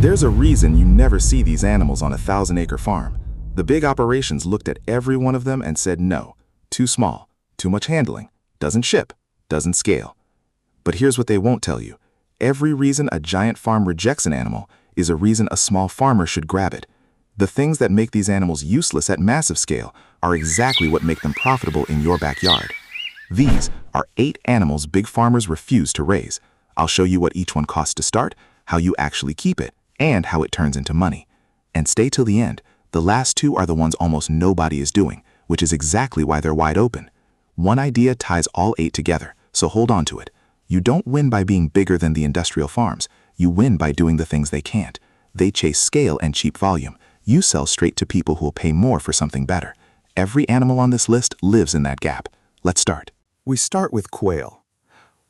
There's a reason you never see these animals on a 1,000-acre farm. The big operations looked at every one of them and said no, too small, too much handling, doesn't ship, doesn't scale. But here's what they won't tell you. Every reason a giant farm rejects an animal is a reason a small farmer should grab it. The things that make these animals useless at massive scale are exactly what make them profitable in your backyard. These are 8 animals big farmers refuse to raise. I'll show you what each one costs to start, how you actually keep it, and how it turns into money. And stay till the end. The last 2 are the ones almost nobody is doing, which is exactly why they're wide open. One idea ties all 8 together, so hold on to it. You don't win by being bigger than the industrial farms. You win by doing the things they can't. They chase scale and cheap volume. You sell straight to people who will pay more for something better. Every animal on this list lives in that gap. Let's start. We start with quail.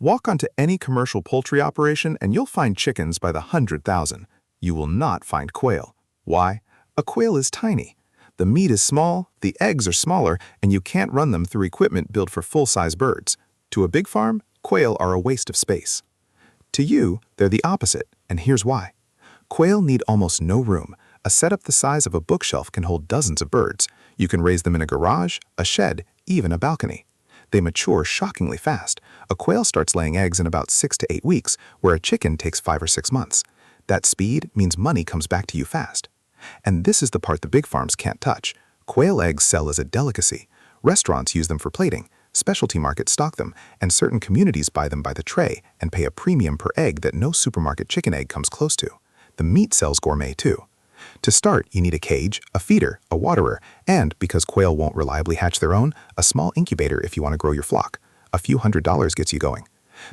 Walk onto any commercial poultry operation and you'll find chickens by the 100,000. You will not find quail. Why? A quail is tiny. The meat is small, the eggs are smaller, and you can't run them through equipment built for full-size birds. To a big farm, quail are a waste of space. To you, they're the opposite, and here's why. Quail need almost no room. A setup the size of a bookshelf can hold dozens of birds. You can raise them in a garage, a shed, even a balcony. They mature shockingly fast. A quail starts laying eggs in about 6 to 8 weeks, where a chicken takes 5 or 6 months. That speed means money comes back to you fast. And this is the part the big farms can't touch. Quail eggs sell as a delicacy. Restaurants use them for plating, specialty markets stock them, and certain communities buy them by the tray and pay a premium per egg that no supermarket chicken egg comes close to. The meat sells gourmet too. To start, you need a cage, a feeder, a waterer, and, because quail won't reliably hatch their own, a small incubator if you want to grow your flock. A few $100s gets you going.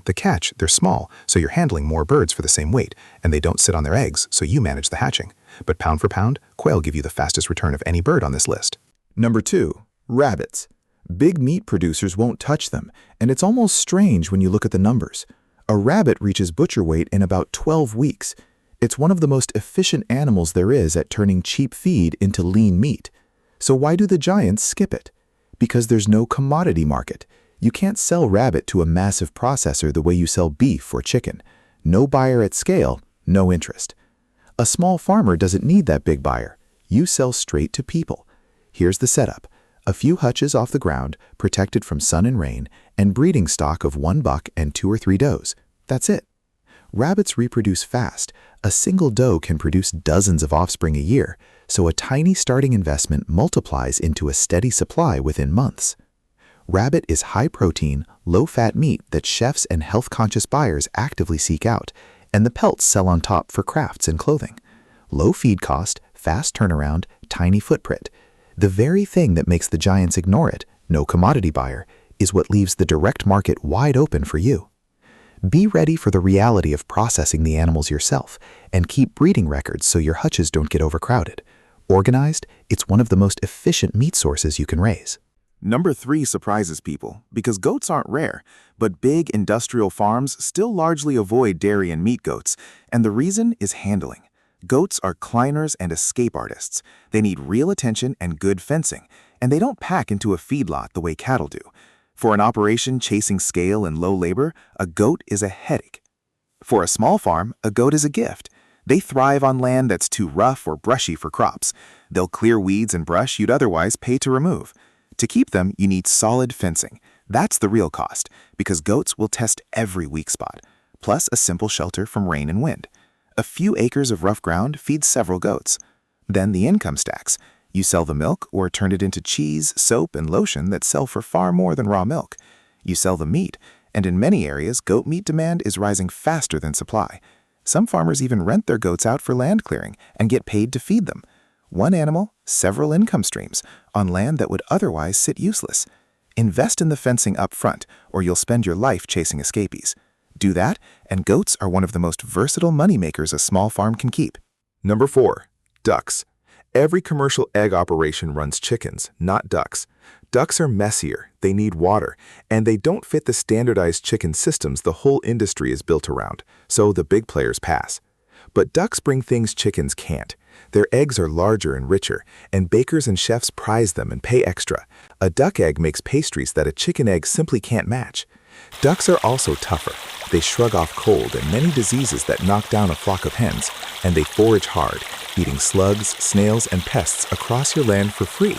The catch, they're small, so you're handling more birds for the same weight, and they don't sit on their eggs, so you manage the hatching. But pound for pound, quail give you the fastest return of any bird on this list. Number 2, rabbits. Big meat producers won't touch them, and it's almost strange when you look at the numbers. A rabbit reaches butcher weight in about 12 weeks. It's one of the most efficient animals there is at turning cheap feed into lean meat. So why do the giants skip it? Because there's no commodity market. You can't sell rabbit to a massive processor the way you sell beef or chicken. No buyer at scale, no interest. A small farmer doesn't need that big buyer. You sell straight to people. Here's the setup. A few hutches off the ground, protected from sun and rain, and breeding stock of 1 buck and 2 or 3 does. That's it. Rabbits reproduce fast. A single doe can produce dozens of offspring a year, so a tiny starting investment multiplies into a steady supply within months. Rabbit is high-protein, low-fat meat that chefs and health-conscious buyers actively seek out, and the pelts sell on top for crafts and clothing. Low feed cost, fast turnaround, tiny footprint. The very thing that makes the giants ignore it, no commodity buyer, is what leaves the direct market wide open for you. Be ready for the reality of processing the animals yourself, and keep breeding records so your hutches don't get overcrowded. Organized, it's one of the most efficient meat sources you can raise. Number 3 surprises people because goats aren't rare, but big industrial farms still largely avoid dairy and meat goats, and the reason is handling. Goats are climbers and escape artists. They need real attention and good fencing, and they don't pack into a feedlot the way cattle do. For an operation chasing scale and low labor, a goat is a headache. For a small farm, a goat is a gift. They thrive on land that's too rough or brushy for crops. They'll clear weeds and brush you'd otherwise pay to remove. To keep them, you need solid fencing. That's the real cost, because goats will test every weak spot, plus a simple shelter from rain and wind. A few acres of rough ground feeds several goats. Then the income stacks. You sell the milk or turn it into cheese, soap, and lotion that sell for far more than raw milk. You sell the meat, and in many areas, goat meat demand is rising faster than supply. Some farmers even rent their goats out for land clearing and get paid to feed them. One animal, several income streams, on land that would otherwise sit useless. Invest in the fencing up front, or you'll spend your life chasing escapees. Do that, and goats are one of the most versatile moneymakers a small farm can keep. Number 4, ducks. Every commercial egg operation runs chickens, not ducks. Ducks are messier, they need water, and they don't fit the standardized chicken systems the whole industry is built around, so the big players pass. But ducks bring things chickens can't. Their eggs are larger and richer, and bakers and chefs prize them and pay extra. A duck egg makes pastries that a chicken egg simply can't match. Ducks are also tougher. They shrug off cold and many diseases that knock down a flock of hens, and they forage hard, eating slugs, snails, and pests across your land for free.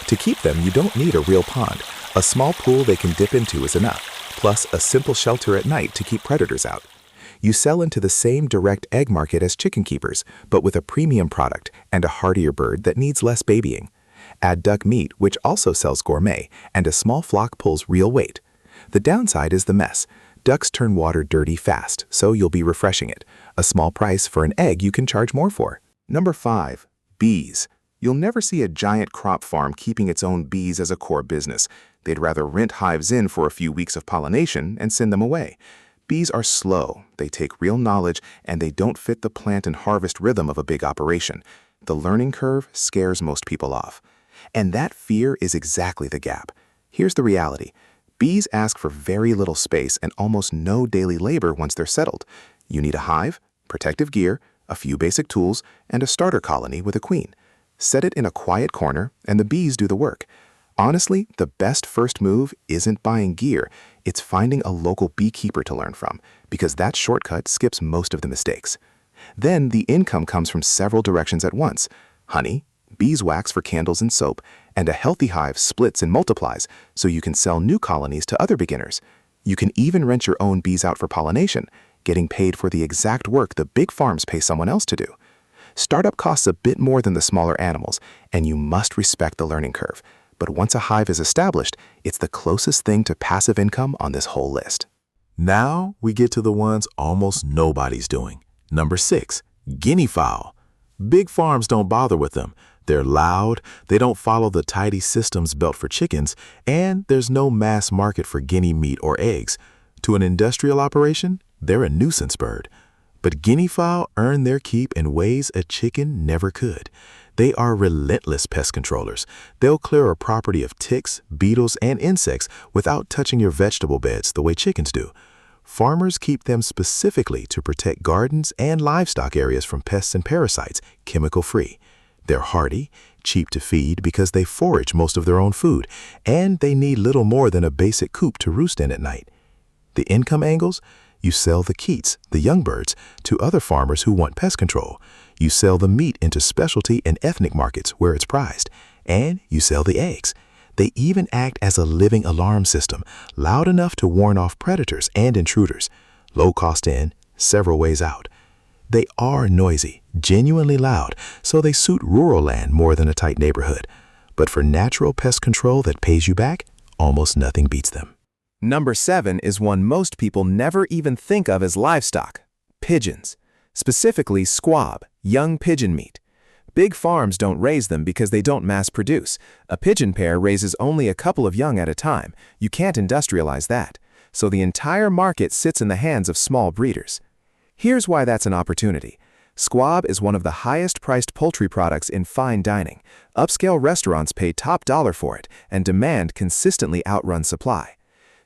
To keep them, you don't need a real pond. A small pool they can dip into is enough, plus a simple shelter at night to keep predators out. You sell into the same direct egg market as chicken keepers, but with a premium product and a hardier bird that needs less babying. Add duck meat, which also sells gourmet, and a small flock pulls real weight. The downside is the mess. Ducks turn water dirty fast, so you'll be refreshing it. A small price for an egg you can charge more for. Number 5. Bees. You'll never see a giant crop farm keeping its own bees as a core business. They'd rather rent hives in for a few weeks of pollination and send them away. Bees are slow, they take real knowledge, and they don't fit the plant and harvest rhythm of a big operation. The learning curve scares most people off. And that fear is exactly the gap. Here's the reality. Bees ask for very little space and almost no daily labor once they're settled. You need a hive, protective gear, a few basic tools, and a starter colony with a queen. Set it in a quiet corner, and the bees do the work. Honestly, the best first move isn't buying gear, it's finding a local beekeeper to learn from, because that shortcut skips most of the mistakes. Then the income comes from several directions at once: honey, beeswax for candles and soap, and a healthy hive splits and multiplies, so you can sell new colonies to other beginners. You can even rent your own bees out for pollination, getting paid for the exact work the big farms pay someone else to do. Startup costs a bit more than the smaller animals, and you must respect the learning curve. But once a hive is established, it's the closest thing to passive income on this whole list. Now we get to the ones almost nobody's doing. Number 6, Guineafowl. Big farms don't bother with them. They're loud, they don't follow the tidy systems built for chickens, and there's no mass market for guinea meat or eggs. To an industrial operation, they're a nuisance bird. But guineafowl earn their keep in ways a chicken never could. They are relentless pest controllers. They'll clear a property of ticks, beetles, and insects without touching your vegetable beds the way chickens do. Farmers keep them specifically to protect gardens and livestock areas from pests and parasites, chemical-free. They're hardy, cheap to feed because they forage most of their own food, and they need little more than a basic coop to roost in at night. The income angles? You sell the keats, the young birds, to other farmers who want pest control. You sell the meat into specialty and ethnic markets where it's prized. And you sell the eggs. They even act as a living alarm system, loud enough to warn off predators and intruders. Low cost in, several ways out. They are noisy, genuinely loud, so they suit rural land more than a tight neighborhood. But for natural pest control that pays you back, almost nothing beats them. Number 7 is one most people never even think of as livestock: pigeons. Specifically squab, young pigeon meat. Big farms don't raise them because they don't mass produce. A pigeon pair raises only a couple of young at a time. You can't industrialize that. So the entire market sits in the hands of small breeders. Here's why that's an opportunity. Squab is one of the highest-priced poultry products in fine dining. Upscale restaurants pay top dollar for it, and demand consistently outruns supply.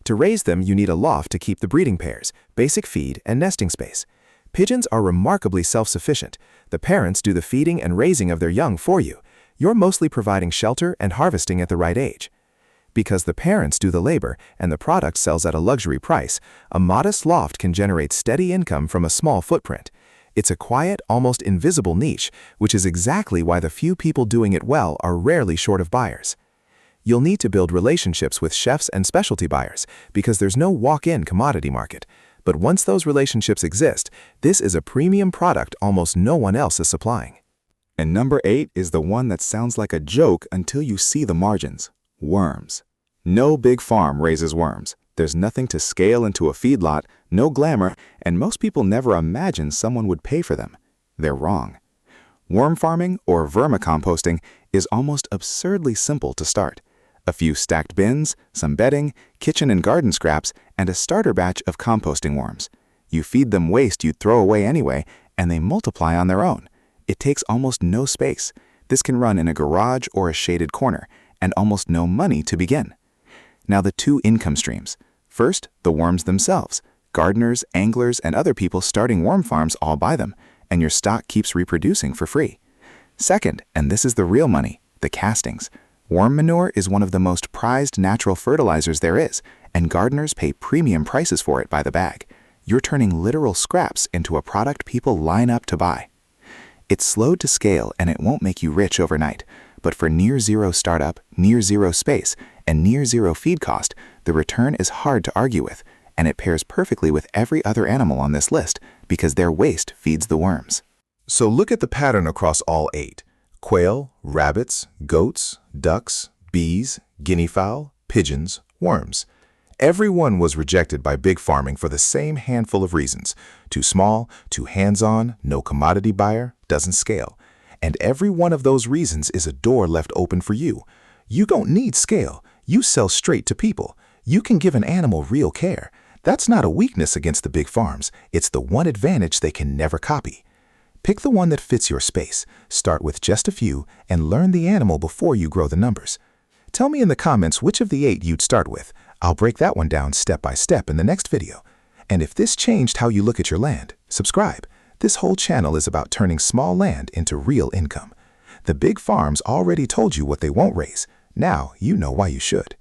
To raise them, you need a loft to keep the breeding pairs, basic feed, and nesting space. Pigeons are remarkably self-sufficient. The parents do the feeding and raising of their young for you. You're mostly providing shelter and harvesting at the right age. Because the parents do the labor and the product sells at a luxury price, a modest loft can generate steady income from a small footprint. It's a quiet, almost invisible niche, which is exactly why the few people doing it well are rarely short of buyers. You'll need to build relationships with chefs and specialty buyers because there's no walk-in commodity market. But once those relationships exist, this is a premium product almost no one else is supplying. And number 8 is the one that sounds like a joke until you see the margins: worms. No big farm raises worms. There's nothing to scale into a feedlot, no glamour, and most people never imagine someone would pay for them. They're wrong. Worm farming, or vermicomposting, is almost absurdly simple to start. A few stacked bins, some bedding, kitchen and garden scraps, and a starter batch of composting worms. You feed them waste you'd throw away anyway, and they multiply on their own. It takes almost no space. This can run in a garage or a shaded corner, and almost no money to begin. Now the 2 income streams. First, the worms themselves. Gardeners, anglers, and other people starting worm farms all buy them, and your stock keeps reproducing for free. Second, and this is the real money, the castings. Worm manure is one of the most prized natural fertilizers there is, and gardeners pay premium prices for it by the bag. You're turning literal scraps into a product people line up to buy. It's slowed to scale and it won't make you rich overnight, but for near-zero startup, near-zero space, and near-zero feed cost, the return is hard to argue with, and it pairs perfectly with every other animal on this list because their waste feeds the worms. So look at the pattern across all 8. Quail, rabbits, goats, ducks, bees, guineafowl, pigeons, worms. Every one was rejected by big farming for the same handful of reasons. Too small, too hands-on, no commodity buyer, doesn't scale. And every one of those reasons is a door left open for you. You don't need scale. You sell straight to people. You can give an animal real care. That's not a weakness against the big farms. It's the one advantage they can never copy. Pick the one that fits your space. Start with just a few and learn the animal before you grow the numbers. Tell me in the comments which of the 8 you'd start with. I'll break that one down step by step in the next video. And if this changed how you look at your land, subscribe. This whole channel is about turning small land into real income. The big farms already told you what they won't raise. Now you know why you should.